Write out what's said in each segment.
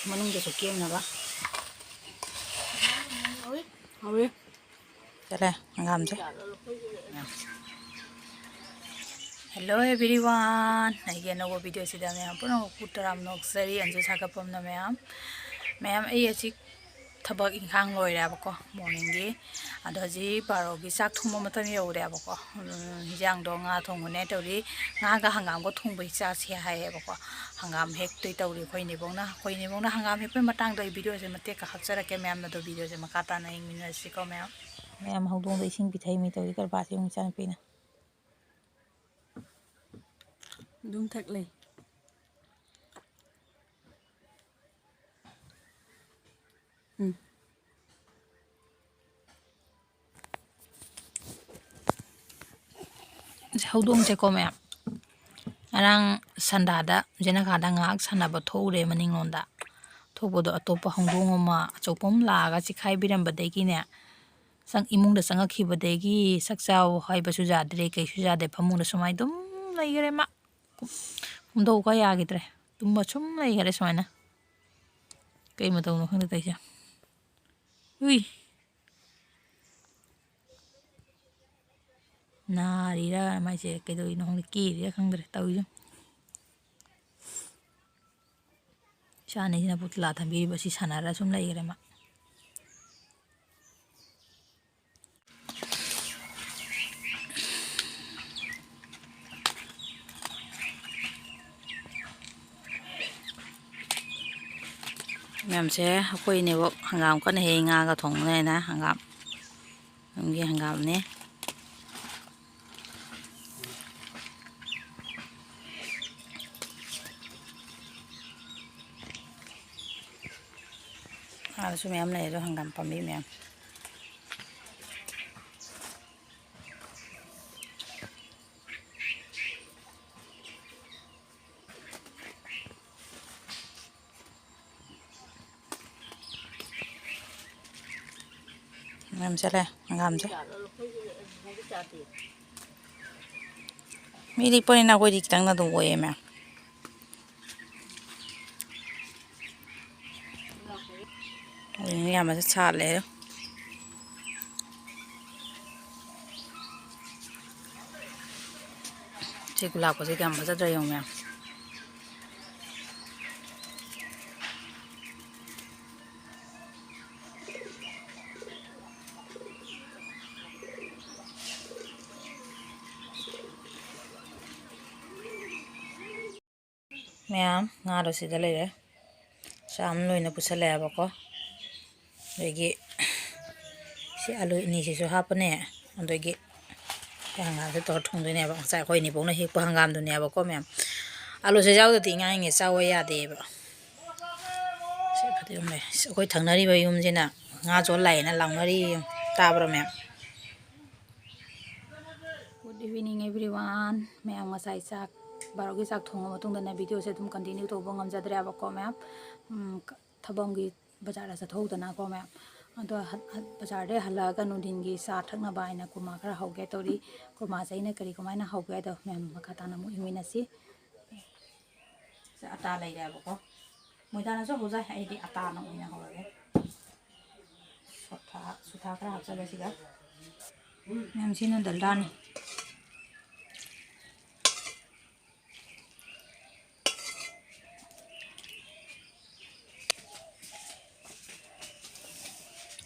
ꯃꯅꯨꯡꯗꯁꯨ ꯀꯦꯡꯅꯕ ꯍꯧꯔꯤ ꯆꯠꯂꯦ ꯍꯪꯒꯥꯝꯁꯦ ꯍꯦꯜꯂꯣ ꯑꯦꯚ꯭ꯔꯤꯋꯥꯟ ꯑꯩꯒꯤ ꯑꯅꯧꯕ ꯚꯤꯗꯤꯑꯣꯁꯤꯗ ꯃꯌꯥꯝ ꯄꯨꯝꯅꯃꯛꯄꯨ ꯇꯔꯥꯝ ꯅꯣꯛꯆꯔꯤ ꯑꯟꯖꯨ ꯁꯥꯒꯠꯄꯝꯅ ꯃꯌꯥꯝ ꯑꯩ ꯑꯁꯤ ꯊꯕꯛ ꯏꯪꯈꯥꯡ ꯂꯣꯏꯔꯦꯕꯀꯣ ꯃꯣꯔꯅꯤꯡꯒꯤ ꯑꯗꯣ ꯍꯧꯖꯤꯛ ꯕꯥꯔꯣꯒꯤ ꯆꯥꯛ ꯊꯣꯡꯕ ꯃꯇꯝ ꯌꯧꯔꯦꯕꯀꯣ ꯍꯤꯟꯖꯥꯡꯗꯣ ꯉꯥ ꯊꯣꯡꯕꯅꯦ ꯇꯧꯔꯤ ꯉꯥꯒ ꯍꯪꯒꯥꯝꯒ ꯊꯣꯡꯕꯒꯤ ꯆꯥꯁꯤ ꯍꯥꯏꯌꯦꯕꯀꯣ ꯍꯪꯒꯥꯝ ꯍꯦꯛꯇꯣꯏ ꯇꯧꯔꯤ ꯑꯩꯈꯣꯏ ꯅꯦꯕꯣꯡꯅ ꯍꯪꯒꯥꯝ ꯍꯦꯛꯄꯩ ꯃꯇꯥꯡꯗ ꯑꯩ ꯚꯤꯗꯤꯑꯣꯁꯦ ꯃꯇꯦꯛꯀ ꯍꯥꯞꯆꯔꯛꯀꯦ ꯃꯌꯥꯝꯅ ꯑꯗꯣ ꯚꯤꯗꯤꯑꯣꯁꯦ ꯃꯈꯥ ꯇꯥꯅ ꯌꯦꯡꯃꯤꯟꯅꯔꯁꯤꯀꯣ ꯃꯌꯥꯝ ꯍꯧꯗꯣꯡꯗ ꯏꯁꯤꯡ ꯄꯤꯊꯩ ꯃꯤ ꯇꯧꯔꯤ ꯀꯔꯕꯥꯔꯁꯤ ꯑꯃꯨꯛ ꯏꯆꯥꯅꯨꯄꯤꯅ ꯑꯗꯨꯝ ꯊꯛꯂꯩ ꯍꯧꯗꯣꯡꯁꯦꯀꯣ ꯃꯌꯥꯝ ꯉꯔꯥꯡ ꯁꯟꯗꯥꯗ ꯖꯦꯅꯈꯥꯗ ꯉꯥꯏꯍꯥꯛ ꯁꯥꯟꯅꯕ ꯊꯣꯛꯎꯔꯦ ꯃꯅꯤꯡꯂꯣꯝꯗ ꯊꯣꯛꯄꯗꯣ ꯑꯇꯣꯞꯄ ꯍꯧꯗꯣꯡ ꯑꯃ ꯑꯆꯧꯕ ꯑꯃ ꯂꯥꯛꯑꯒ ꯆꯤꯈꯥꯏꯕꯤꯔꯝꯕꯗꯒꯤꯅꯦ ꯏꯃꯨꯡꯗ ꯆꯪꯉꯛꯈꯤꯕꯗꯒꯤ ꯆꯥꯛꯆꯥꯎ ꯍꯥꯏꯕꯁꯨ ꯌꯥꯗ꯭ꯔꯦ ꯀꯩꯁꯨ ꯌꯥꯗꯦ ꯐꯃꯨꯡꯗ ꯁꯨꯃꯥꯏꯅ ꯑꯗꯨꯝ ꯂꯩꯈꯔꯦ ꯃꯥ ꯀꯨꯝꯗꯧꯀ ꯌꯥꯈꯤꯗ꯭ꯔꯦ ꯇꯨꯝꯕ ꯁꯨꯝ ꯂꯩꯈꯔꯦ ꯁꯨꯃꯥꯏꯅ ꯀꯩ ꯃꯇꯧꯅꯣ ꯈꯪꯗꯦ ꯇꯧꯔꯤꯁꯦ ꯎꯏ ꯅꯥꯔꯤꯔꯥ ꯃꯥꯏꯁꯦ ꯀꯩꯗꯧꯔꯤꯅꯣ ꯈꯪꯗꯦ ꯀꯦꯔꯤꯔꯥ ꯈꯪꯗ꯭ꯔꯦ ꯇꯧꯔꯤꯁꯦ ꯏꯆꯥꯅꯤꯁꯤꯅ ꯄꯨꯇꯂꯥ ꯊꯝꯕꯤꯔꯤꯕ ꯁꯤ ꯁꯥꯟꯅꯔ ꯁꯨꯝ ꯂꯩꯈꯔꯦ ꯃꯥ ꯃꯌꯥꯝꯁꯦ ꯑꯩꯈꯣꯏꯅꯦꯕ ꯍꯪꯒꯥꯝ ꯀꯟꯅ ꯍꯦꯛ ꯉꯥꯒ ꯊꯣꯡꯕꯅꯦꯅ ꯍꯪꯒꯥꯝ ꯌꯨꯝꯒꯤ ꯍꯪꯒꯥꯝꯅꯦ ꯑꯥꯗꯁꯨ ꯃꯌꯥꯝ ꯂꯩ ꯑꯗꯣ ꯍꯪꯒꯥꯝ ꯄꯥꯝꯕꯤ ꯃꯌꯥꯝ ꯃꯌꯥꯝ ꯆꯠꯂꯦ ꯍꯪꯒꯥꯝꯁꯦ ꯃꯤ ꯂꯤꯛꯄꯅꯤꯅ ꯑꯩꯈꯣꯏꯗꯤ ꯈꯤꯇꯪ ꯑꯗꯨꯝ ꯑꯣꯏꯌꯦ ꯃꯌꯥꯝ ꯌꯥꯝꯕꯁꯦ ꯁꯥꯠꯂꯦ ꯁꯤ ꯒꯨꯂꯥꯞꯀꯁꯦ ꯀꯌꯥꯝ ꯐꯖꯗ꯭ꯔꯥ ꯌꯦꯡꯉꯨ ꯃꯌꯥꯝ ꯉꯥꯗꯣ ꯁꯤꯗ ꯂꯩꯔꯦ ꯆꯥꯝ ꯂꯣꯏꯅ ꯄꯨꯁꯜꯂꯛꯑꯦꯕꯀꯣ ꯑꯗꯒꯤ ꯁꯤ ꯑꯂꯨ ꯑꯅꯤꯁꯤꯁꯨ ꯍꯥꯞꯄꯅꯦ ꯑꯗꯒꯤ ꯍꯪꯒꯥꯝꯁꯦ ꯇꯧꯔ ꯊꯣꯡꯗꯣꯏꯅꯦꯕ ꯉꯁꯥꯏ ꯑꯩꯈꯣꯏ ꯅꯤꯕꯣꯛꯅ ꯍꯦꯛꯄ ꯍꯪꯒꯥꯝꯗꯨꯅꯦꯕꯀꯣ ꯃꯌꯥꯝ ꯑꯂꯨꯁꯦ ꯌꯥꯎꯗꯗꯤ ꯉꯥꯡꯉꯦ ꯆꯥꯎꯕ ꯌꯥꯗꯦꯕ ꯁꯤ ꯐꯗꯤꯒꯣꯝ ꯂꯩ ꯑꯩꯈꯣꯏ ꯊꯪꯅꯔꯤꯕ ꯌꯨꯝꯁꯤꯅ ꯉꯥ ꯂꯥꯛꯑꯦꯅ ꯂꯥꯎꯅꯔꯤ ꯇꯥꯕ꯭ꯔꯣ ꯃꯌꯥꯝ ꯒꯨꯗ ꯏꯚꯤꯅꯤꯡ ꯑꯦꯚ꯭ꯔꯤꯋꯥꯟ ꯃꯌꯥꯝ ꯉꯁꯥꯏ ꯆꯥꯛ ꯕꯥꯔꯣꯒꯤ ꯆꯥꯛ ꯊꯣꯡꯉ ꯃꯇꯨꯡꯗꯅ ꯚꯤꯗꯤꯑꯣꯁꯦ ꯑꯗꯨꯝ ꯀꯟꯇꯤꯅ꯭ꯌꯨ ꯇꯧꯕ ꯉꯝꯖꯗ꯭ꯔꯦꯕꯀꯣ ꯃꯌꯥꯝ ꯊꯕꯛꯒꯤ ꯕꯖꯥꯔꯗ ꯆꯠꯊꯣꯛꯎꯗꯅꯀꯣ ꯃꯌꯥꯝ ꯑꯗꯣ ꯕꯖꯥꯔꯗꯩ ꯍꯜꯂꯛꯑꯒ ꯅꯨꯡꯊꯤꯟꯒꯤ ꯆꯥ ꯊꯛꯅꯕ ꯍꯥꯏꯅ ꯀꯨꯔꯃꯥ ꯈꯔ ꯍꯧꯒꯦ ꯇꯧꯔꯤ ꯀꯨꯔꯃꯥꯁꯦ ꯑꯩꯅ ꯀꯃꯥꯏꯅ ꯍꯧꯒꯦ ꯍꯥꯏꯗꯣ ꯃꯌꯥꯝ ꯃꯈꯥ ꯇꯥꯅ ꯑꯃꯨꯛ ꯌꯦꯡꯃꯤꯟꯅꯁꯤ ꯑꯇꯥ ꯂꯩꯔꯦꯕꯀꯣ ꯃꯣꯏꯗꯥꯅꯁꯨ ꯍꯧꯖꯩ ꯑꯩꯗꯤ ꯑꯇꯥꯅ ꯑꯣꯏꯅ ꯍꯧꯔꯒꯦ ꯁꯨꯊꯥ ꯈꯔ ꯍꯥꯞꯆꯜꯂꯦ ꯁꯤꯗ ꯃꯌꯥꯝ ꯁꯤꯅ ꯗꯜꯗꯥꯅꯤ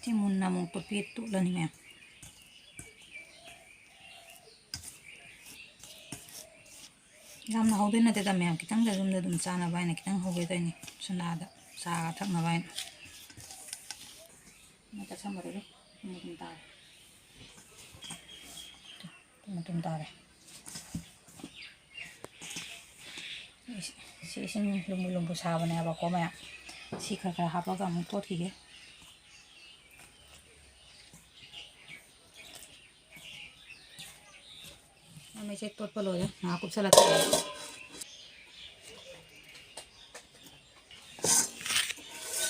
ꯁꯤ ꯃꯨꯟꯅ ꯑꯃꯨꯛ ꯇꯣꯠꯂꯅꯤ ꯃꯌꯥꯝ ꯌꯥꯝꯅ ꯍꯧꯗꯣꯏ ꯅꯠꯇꯦꯗ ꯃꯌꯥꯝ ꯈꯤꯇꯪꯗ ꯌꯨꯝꯗ ꯑꯗꯨꯝ ꯆꯥꯅꯕ ꯍꯥꯏꯅ ꯈꯤꯇꯪ ꯍꯧꯒꯦꯗꯣꯏꯅꯤ ꯁꯣꯅꯥꯗ ꯆꯥꯒ ꯊꯛꯅꯕ ꯍꯥꯏꯅ ꯇꯠꯁꯟꯕꯗꯨꯗꯤ ꯃꯇꯨꯝ ꯇꯥꯔꯦ ꯃꯇꯨꯝ ꯇꯥꯔꯦ ꯁꯤ ꯏꯁꯤꯡ ꯂꯨꯝꯕꯨ ꯂꯨꯝꯕꯨ ꯁꯥꯕꯅꯦꯕꯀꯣ ꯃꯌꯥꯝ ꯁꯤ ꯈꯔ ꯍꯥꯞꯄꯒ ꯑꯃꯨꯛ ꯇꯣꯠꯈꯤꯒꯦ ꯃꯩꯁꯦ ꯇꯣꯠꯄ ꯂꯣꯏꯔꯦ ꯉꯥꯏꯍꯥꯛ ꯀꯨꯞꯁꯜꯂ ꯊꯝꯃꯦ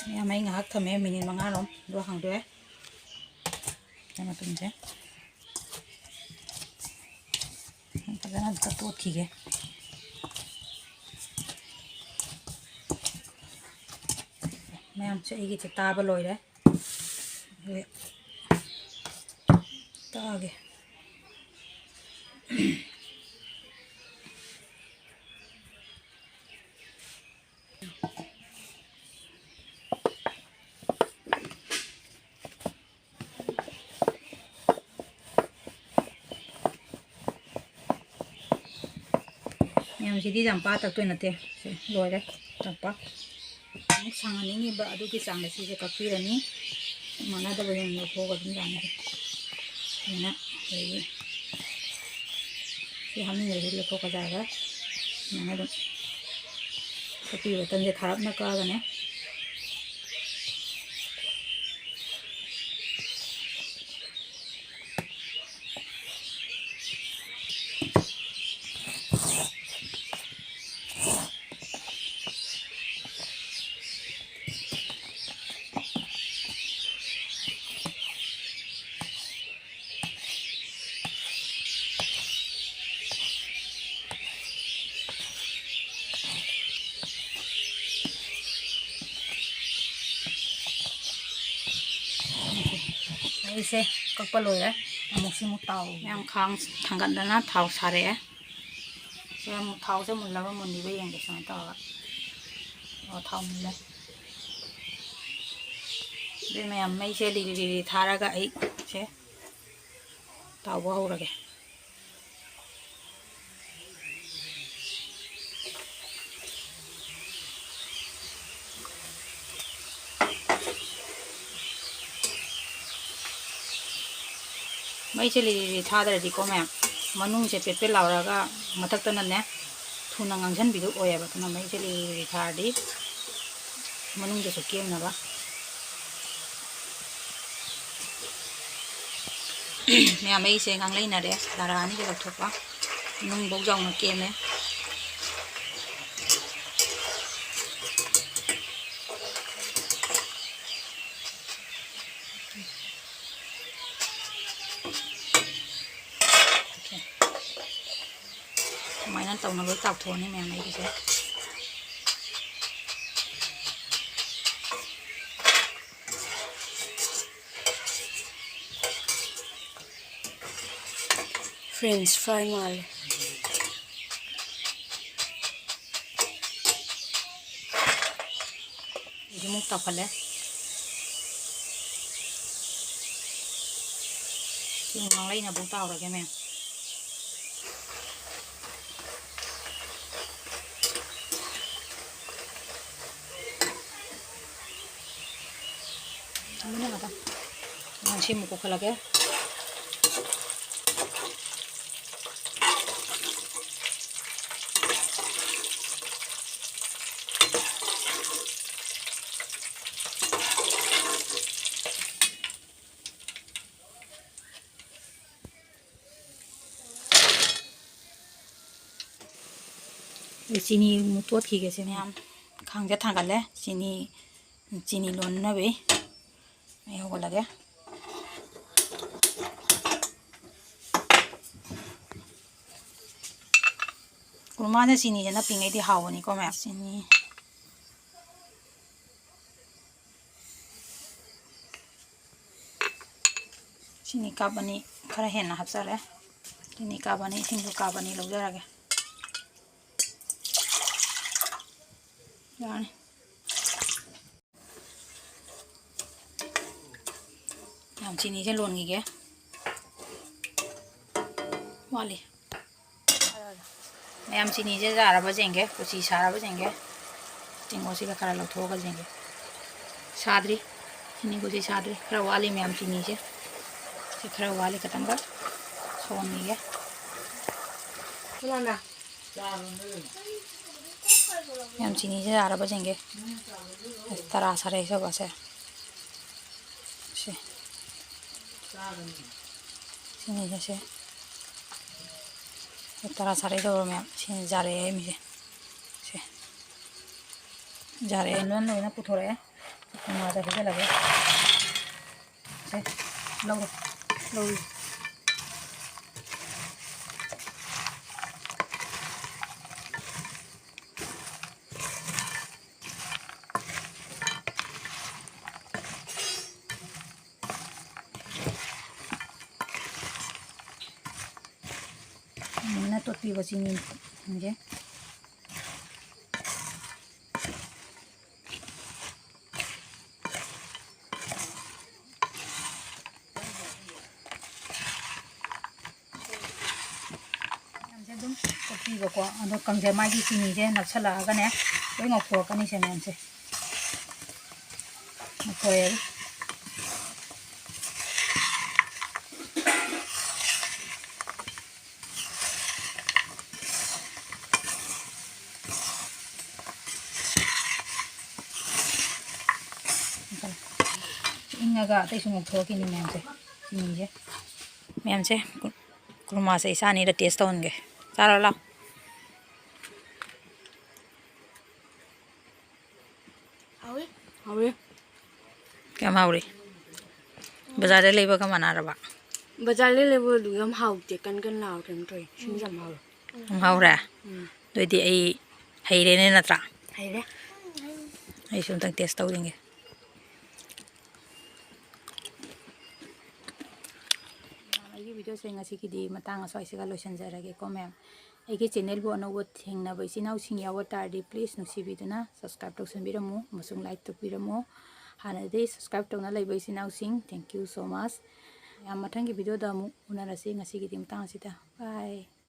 ꯃꯌꯥꯝ ꯑꯩ ꯉꯥꯏꯍꯥꯛ ꯊꯝꯃꯦ ꯃꯤꯅꯤꯠ 5ꯔꯣꯝ ꯑꯗꯨꯒ ꯍꯥꯡꯗꯣꯛꯑꯦ ꯃꯇꯨꯝꯁꯦ ꯐꯖꯅ ꯑꯝꯇ ꯇꯣꯠꯈꯤꯒꯦ ꯃꯌꯥꯝꯁꯦ ꯑꯩꯒꯤꯁꯦ ꯇꯥꯕ ꯂꯣꯏꯔꯦ ꯇꯥꯒꯦ ꯃꯌꯥꯝꯁꯤꯗꯤ ꯆꯝꯄ꯭ꯔꯥ ꯇꯛꯇꯣꯏ ꯅꯠꯇꯦ ꯁꯤ ꯂꯣꯏꯔꯦ ꯆꯝꯄ꯭ꯔꯥ ꯑꯃꯨꯛ ꯁꯪꯍꯟꯅꯤꯡꯉꯤꯕ ꯑꯗꯨꯒꯤ ꯆꯥꯡꯗ ꯁꯤꯁꯦ ꯀꯛꯄꯤꯔꯅꯤ ꯃꯥꯟꯅꯗꯕ ꯌꯨꯝ ꯂꯧꯊꯣꯛꯑꯒ ꯑꯗꯨꯝ ꯌꯥꯅꯤ ꯑꯩꯅ ꯑꯗꯒꯤ ꯁꯤ ꯍꯥꯞꯅꯤꯡꯉꯁꯨ ꯂꯧꯊꯣꯛꯄ ꯌꯥꯔꯦ ꯁꯨꯃꯥꯏꯅ ꯑꯗꯨꯝ ꯀꯛꯄꯤꯕ ꯃꯇꯝꯁꯦ ꯊꯥꯔꯞꯅ ꯀꯛꯑꯒꯅꯦ ꯑꯩꯁꯦ ꯀꯛꯄ ꯂꯣꯏꯔꯦ ꯑꯃꯨꯛꯁꯤ ꯑꯃꯨꯛ ꯇꯥꯎ ꯃꯌꯥꯝ ꯈꯥꯡ ꯊꯥꯡꯒꯠꯗꯅ ꯊꯥꯎ ꯁꯥꯔꯛꯑꯦ ꯁꯤ ꯑꯃꯨꯛ ꯊꯥꯎꯁꯦ ꯃꯨꯜꯂꯕ ꯃꯨꯟꯂꯤꯕ ꯌꯦꯡꯒꯦ ꯁꯨꯃꯥꯏꯅ ꯇꯧꯔꯒ ꯊꯥꯎ ꯃꯨꯜꯂꯦ ꯑꯗꯨ ꯃꯌꯥꯝ ꯃꯩꯁꯦ ꯂꯤꯔꯤ ꯂꯤꯔꯤ ꯊꯥꯔꯒ ꯑꯩ ꯁꯦ ꯇꯥꯎꯕ ꯍꯧꯔꯒꯦ ꯃꯩꯁꯦ ꯂꯤꯔꯤ ꯂꯤꯔꯤ ꯊꯥꯗ꯭ꯔꯗꯤꯀꯣ ꯃꯌꯥꯝ ꯃꯅꯨꯡꯁꯦ ꯄꯦꯠꯄꯦꯠ ꯂꯥꯎꯔꯒ ꯃꯊꯛꯇꯅꯅꯦ ꯊꯨꯅ ꯉꯥꯡꯁꯤꯟꯕꯤꯗꯨ ꯑꯣꯏꯌꯦꯕ ꯑꯗꯨꯅ ꯃꯩꯁꯦ ꯂꯤꯔꯤ ꯂꯤꯔꯤ ꯊꯥꯔꯗꯤ ꯃꯅꯨꯡꯗꯁꯨ ꯀꯦꯝꯅꯕ ꯃꯌꯥꯝ ꯃꯩꯁꯦ ꯉꯥꯡꯂꯩꯅꯔꯦ ꯙꯔꯥ ꯑꯅꯤꯒ ꯂꯧꯊꯣꯛꯄ ꯅꯨꯡꯐꯧ ꯌꯥꯎꯅ ꯀꯦꯝꯃꯦ ꯁꯨꯃꯥꯏꯅ ꯇꯧꯅ ꯂꯣꯏ ꯇꯥꯎꯊꯣꯛꯑꯅꯤ ꯃꯌꯥꯝ ꯑꯩꯒꯤꯁꯦ ꯐ꯭ꯔꯦꯟꯆ ꯐ꯭ꯔꯥꯏ ꯃꯥꯜꯂꯦ ꯑꯃꯨꯛ ꯇꯧꯈꯠꯂꯦ ꯁꯤ ꯉꯥꯡꯂꯩꯅꯕꯨ ꯇꯥꯎꯔꯒꯦ ꯃꯌꯥꯝ ꯁꯤꯃꯨꯛ ꯀꯣꯛꯈꯠꯂꯒꯦ ꯆꯤꯅꯤ ꯑꯃꯨꯛ ꯇꯣꯠꯈꯤꯒꯦꯁꯦ ꯃꯌꯥꯝ ꯈꯥꯡꯁꯦ ꯊꯥꯡꯒꯠꯂꯦ ꯆꯤꯅꯤ ꯂꯣꯟꯅꯕꯤ ꯑꯩ ꯍꯧꯒꯠꯂꯒꯦ ꯈꯨꯔꯃꯥꯗ ꯆꯤꯅꯤꯁꯦ ꯅꯞꯄꯤꯉꯩꯗꯤ ꯍꯥꯎꯕꯅꯤꯀꯣ ꯃꯌꯥꯝ ꯆꯤꯅꯤ ꯀꯥꯞ ꯑꯅꯤ ꯈꯔ ꯍꯦꯟꯅ ꯍꯥꯞꯆꯔꯦ ꯆꯤꯅꯤ ꯀꯥꯞ ꯑꯅꯤ ꯏꯁꯤꯡꯁꯨ ꯀꯥꯞ ꯑꯅꯤ ꯂꯧꯖꯔꯒꯦ ꯌꯥꯔꯅꯤ ꯌꯥꯝ ꯆꯤꯅꯤꯁꯦ ꯂꯣꯟꯈꯤꯒꯦ ꯋꯥꯠꯂꯤ ꯃꯌꯥꯝ ꯆꯤꯅꯤꯁꯦ ꯌꯥꯔꯕ ꯌꯦꯡꯒꯦ ꯀꯨꯆꯤ ꯁꯥꯔꯕ ꯌꯦꯡꯒꯦ ꯇꯦꯡꯀꯣꯠꯁꯤꯒ ꯈꯔ ꯂꯧꯊꯣꯛꯑꯒ ꯌꯦꯡꯒꯦ ꯁꯥꯗ꯭ꯔꯤ ꯆꯤꯅꯤ ꯀꯨꯆꯤ ꯁꯥꯗ꯭ꯔꯤ ꯈꯔ ꯋꯥꯠꯂꯤ ꯃꯌꯥꯝ ꯆꯤꯅꯤꯁꯦ ꯁꯤ ꯈꯔ ꯋꯥꯠꯂꯤ ꯈꯤꯇꯪꯒ ꯁꯧꯍꯟꯈꯤꯒꯦ ꯌꯥꯝ ꯆꯤꯅꯤꯁꯦ ꯌꯥꯔꯕ ꯌꯦꯡꯒꯦ ꯇꯔꯥ ꯁꯥꯔꯦ ꯁꯧꯕꯁꯦ ꯆꯤꯅꯤꯁꯦ ꯇꯔꯥ ꯁꯥꯔꯦ ꯇꯧꯔ ꯃꯌꯥꯝ ꯁꯤꯅ ꯖꯥꯔꯛꯑꯦ ꯃꯤꯁꯦ ꯁꯦ ꯖꯥꯔꯛꯑꯦ ꯂꯣꯏꯅ ꯄꯨꯊꯣꯔꯛꯑꯦ ꯉꯥꯗ ꯍꯩꯖꯤꯜꯂꯒꯦ ꯁꯦ ꯂꯧꯔꯣ ꯂꯧꯔꯤ ꯇꯣꯠꯄꯤꯕ ꯆꯤꯅꯤꯁꯦ ꯑꯗꯨꯝ ꯇꯣꯠꯄꯤꯕꯀꯣ ꯑꯗꯣ ꯀꯪꯖ ꯃꯥꯒꯤ ꯆꯤꯅꯤꯁꯦ ꯅꯞꯁꯜꯂꯛꯑꯒꯅꯦ ꯂꯣꯏ ꯉꯧꯊꯣꯔꯛꯀꯅꯤꯁꯦ ꯃꯌꯥꯝꯁꯦ ꯉꯧꯊꯣꯔꯛꯑꯦ ꯏꯪꯉꯒ ꯑꯇꯩꯁꯨ ꯉꯧꯊꯣꯛꯈꯤꯅꯤ ꯃꯌꯥꯝꯁꯦ ꯆꯤꯅꯤꯁꯦ ꯃꯌꯥꯝꯁꯦ ꯀꯨꯔꯃꯥꯁꯦ ꯏꯆꯥ ꯑꯅꯤꯗ ꯇꯦꯁ ꯇꯧꯍꯟꯒꯦ ꯆꯥꯔꯣ ꯂꯥꯛꯑꯣ ꯍꯥꯎꯋꯦ ꯀꯌꯥꯝ ꯍꯥꯎꯔꯤ ꯕꯖꯥꯔꯗ ꯂꯩꯕꯒ ꯃꯥꯟꯅꯔꯕ ꯕꯖꯥꯔꯗ ꯂꯩꯕꯗꯨ ꯌꯥꯝ ꯍꯥꯎꯇꯦ ꯀꯟ ꯂꯥꯎ ꯀꯩꯅꯣ ꯇꯧꯋꯦ ꯁꯤꯡꯁꯨ ꯌꯥꯝ ꯍꯥꯎꯋꯦ ꯌꯥꯝ ꯍꯥꯎꯔꯦ ꯑꯗꯨꯏꯗꯤ ꯑꯩ ꯍꯩꯔꯦꯅꯦ ꯅꯠꯇ꯭ꯔꯥ ꯍꯩꯔꯦ ꯑꯩꯁꯨ ꯑꯝꯇꯪ ꯇꯦꯁ ꯇꯧꯔꯤꯉꯦ ꯑꯩꯒꯤ ꯚꯤꯗꯤꯑꯣꯁꯦ ꯉꯁꯤꯒꯤꯗꯤ ꯃꯇꯥꯡ ꯑꯁ꯭ꯋꯥꯏꯁꯤꯒ ꯂꯣꯏꯁꯤꯟꯖꯔꯒꯦꯀꯣ ꯃꯦꯝ ꯑꯩꯒꯤ ꯆꯦꯅꯦꯜꯕꯨ ꯑꯅꯧꯕ ꯊꯦꯡꯅꯕ ꯏꯆꯤꯟ ꯏꯅꯥꯎꯁꯤꯡ ꯌꯥꯎꯕ ꯇꯥꯔꯗꯤ ꯄ꯭ꯂꯤꯖ ꯅꯨꯡꯁꯤꯕꯤꯗꯨꯅ ꯁꯕꯁꯀ꯭ꯔꯥꯏꯕ ꯇꯧꯁꯟꯕꯤꯔꯝꯃꯨ ꯑꯃꯁꯨꯡ ꯂꯥꯏꯛ ꯇꯧꯕꯤꯔꯝꯃꯨ ꯍꯥꯟꯅꯗꯤ ꯁꯕꯁꯀ꯭ꯔꯥꯏꯕ ꯇꯧꯅ ꯂꯩꯕ ꯏꯆꯤꯟ ꯏꯅꯥꯎꯁꯤꯡ ꯊꯦꯡꯛ ꯌꯨ ꯁꯣ ꯃꯆ ꯌꯥꯝ ꯃꯊꯪꯒꯤ ꯚꯤꯗꯤꯑꯣꯗ ꯑꯃꯨꯛ ꯎꯅꯔꯁꯤ ꯉꯁꯤꯒꯤꯗꯤ ꯃꯇꯥꯡ ꯑꯁꯤꯗ ꯕꯥꯏ